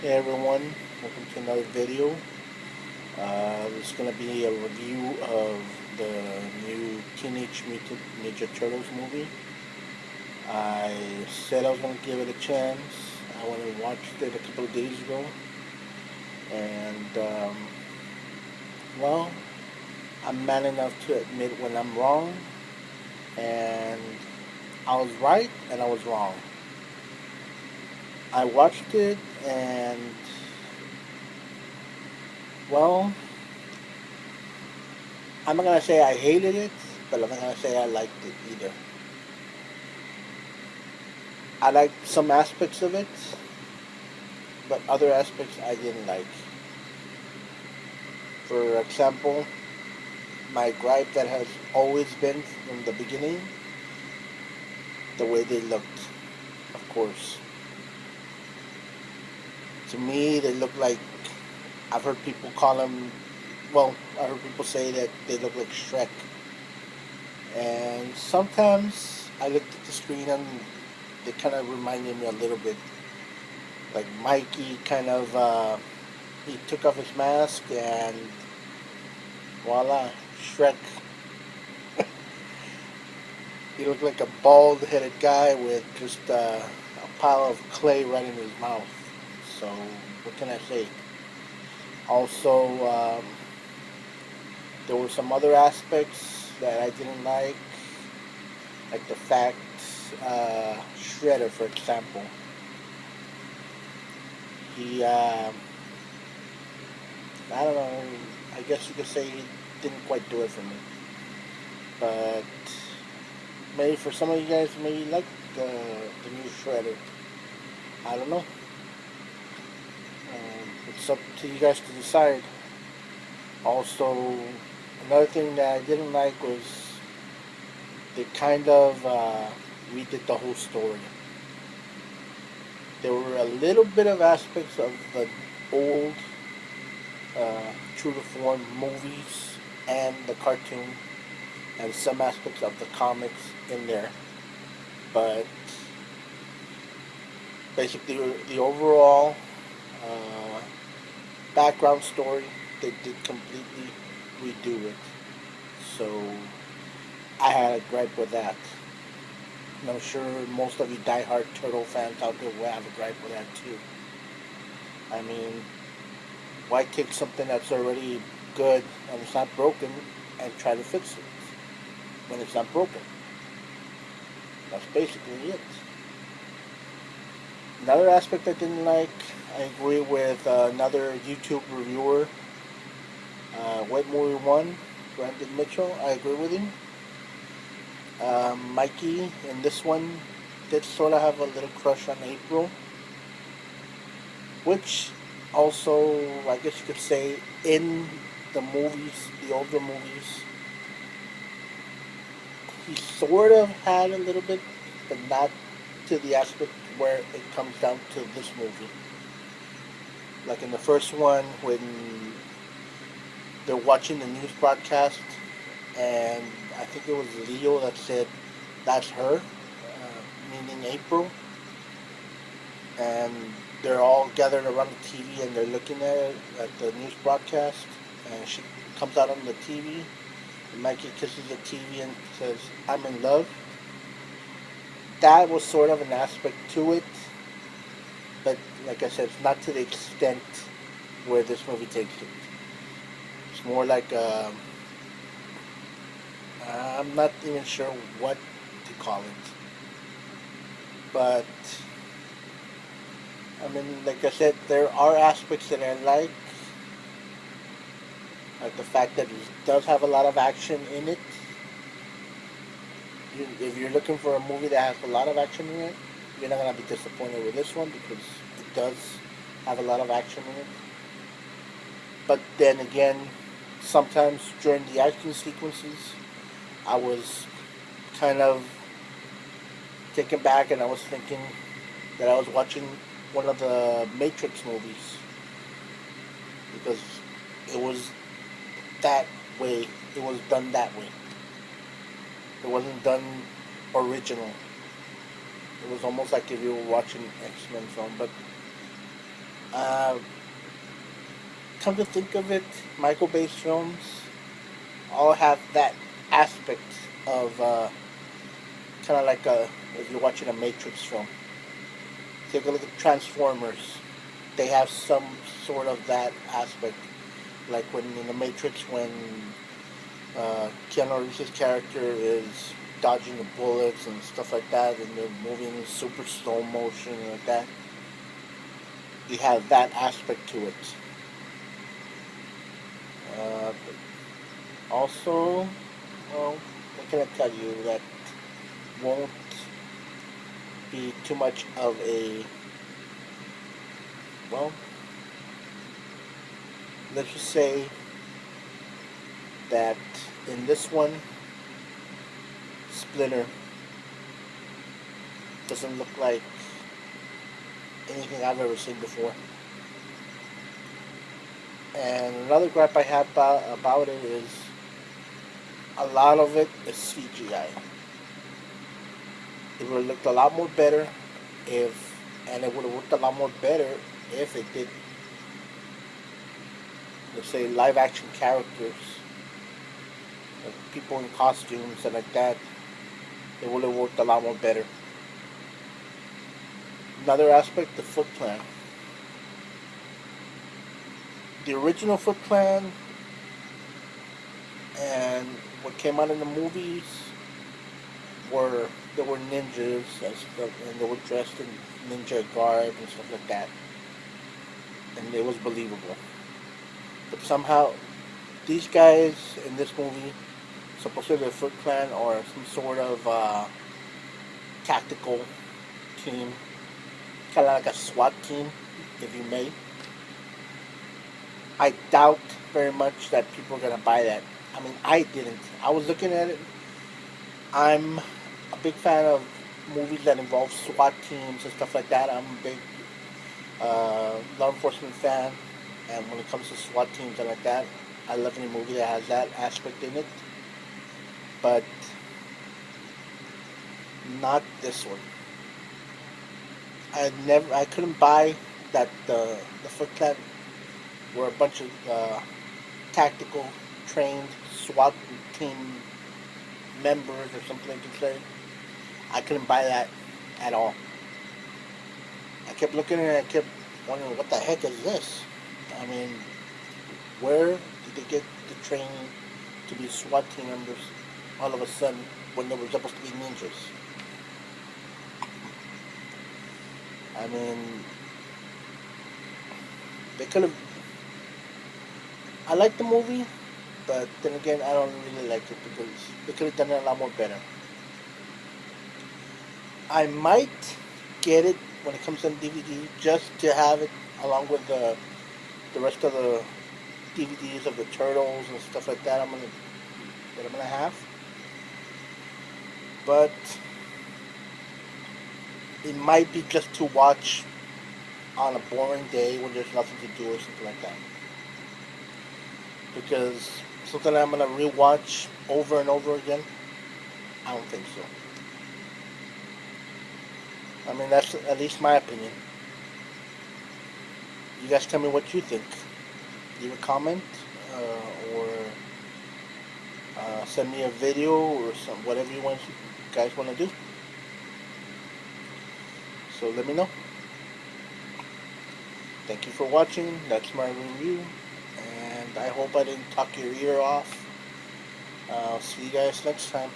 Hey everyone, welcome to another video. This is going to be a review of the new Teenage Mutant Ninja Turtles movie. I said I was going to give it a chance. I went and watched it a couple of days ago, and well, I'm man enough to admit when I'm wrong, and I was right and I was wrong. I watched it, and well, I'm not gonna say I hated it, but I'm not gonna say I liked it either. I liked some aspects of it, but other aspects I didn't like. For example, my gripe that has always been from the beginning, the way they looked, of course. To me, they look like, I've heard people call them, well, I heard people say that they look like Shrek. And sometimes I looked at the screen and they kind of reminded me a little bit like Mikey he took off his mask and voila, Shrek. He looked like a bald-headed guy with just a pile of clay right in his mouth. So what can I say? Also, there were some other aspects that I didn't like the fact Shredder, for example, he I don't know. I guess you could say he didn't quite do it for me, but maybe for some of you guys, maybe like the new Shredder. I don't know. It's up to you guys to decide. Also, another thing that I didn't like was they kind of redid the whole story. There were a little bit of aspects of the old true to form movies and the cartoon and some aspects of the comics in there, but basically the overall uh, background story they did completely redo it. So I had a gripe with that. And I'm sure most of you diehard Turtle fans out there will have a gripe with that too. I mean, why take something that's already good and it's not broken and try to fix it when it's not broken? That's basically it. Another aspect I didn't like, I agree with another YouTube reviewer, Wet Movie One, Brandon Mitchell. I agree with him. Mikey in this one did sort of have a little crush on April, which also, I guess you could say, in the movies, the older movies, he sort of had a little bit, but not to the aspect where it comes down to this movie. Like in the first one, when they're watching the news broadcast, and I think it was Leo that said, "That's her," meaning April, and they're all gathered around the TV and they're looking at the news broadcast, and she comes out on the TV. And Mikey kisses the TV and says, "I'm in love." That was sort of an aspect to it, but like I said, it's not to the extent where this movie takes it. It's more like I'm not even sure what to call it, but I mean, like I said, there are aspects that I like the fact that it does have a lot of action in it. If you're looking for a movie that has a lot of action in it, you're not gonna be disappointed with this one because it does have a lot of action in it. But then again, sometimes during the action sequences, I was kind of taken back and I was thinking that I was watching one of the Matrix movies because it was that way. It was done that way. It wasn't done original. It was almost like if you were watching X-Men film. But Uh, Come to think of it, Michael Bay's films all have that aspect of kind of like if you're watching a Matrix film. Take a look at Transformers. They have some sort of that aspect, like when in the Matrix, when Keanu Reeves' character is dodging the bullets and stuff like that, and they're moving in super slow motion and like that. You have that aspect to it. Also, well, what can I tell you that won't be too much of a, well, let's just say that in this one, Splinter doesn't look like anything I've ever seen before. And another gripe I have about it is a lot of it is CGI. It would have looked a lot more better and it would have looked a lot more better if it did, let's say, live action characters, like people in costumes and like that. It would have worked a lot more better. Another aspect, the Foot Clan. The original Foot Clan and what came out in the movies were there were ninjas and stuff, and they were dressed in ninja garb and stuff like that, and it was believable. But somehow, these guys in this movie, supposedly the Foot Clan, or some sort of tactical team, kind of like a SWAT team, if you may. I doubt very much that people are gonna buy that. I mean, I didn't. I was looking at it. I'm a big fan of movies that involve SWAT teams and stuff like that. I'm a big law enforcement fan, and when it comes to SWAT teams and like that, I love any movie that has that aspect in it. But not this one. I couldn't buy that the Foot Clan were a bunch of tactical, trained SWAT team members or something like you say. I couldn't buy that at all. I kept looking at it, I kept wondering, what the heck is this? I mean, where did they get the training to be SWAT team members all of a sudden when they were supposed to be ninjas? I mean, they could have. I like the movie, but then again, I don't really like it because they could have done it a lot more better. I might get it when it comes on DVD just to have it along with the rest of the DVDs of the Turtles and stuff like that. I'm gonna have, but it might be just to watch on a boring day when there's nothing to do or something like that. Because something I'm gonna rewatch over and over again, I don't think so. I mean, that's at least my opinion. You guys tell me what you think. Leave a comment or send me a video or whatever you guys want to do. So let me know. Thank you for watching. That's my review, and I hope I didn't talk your ear off. I'll see you guys next time.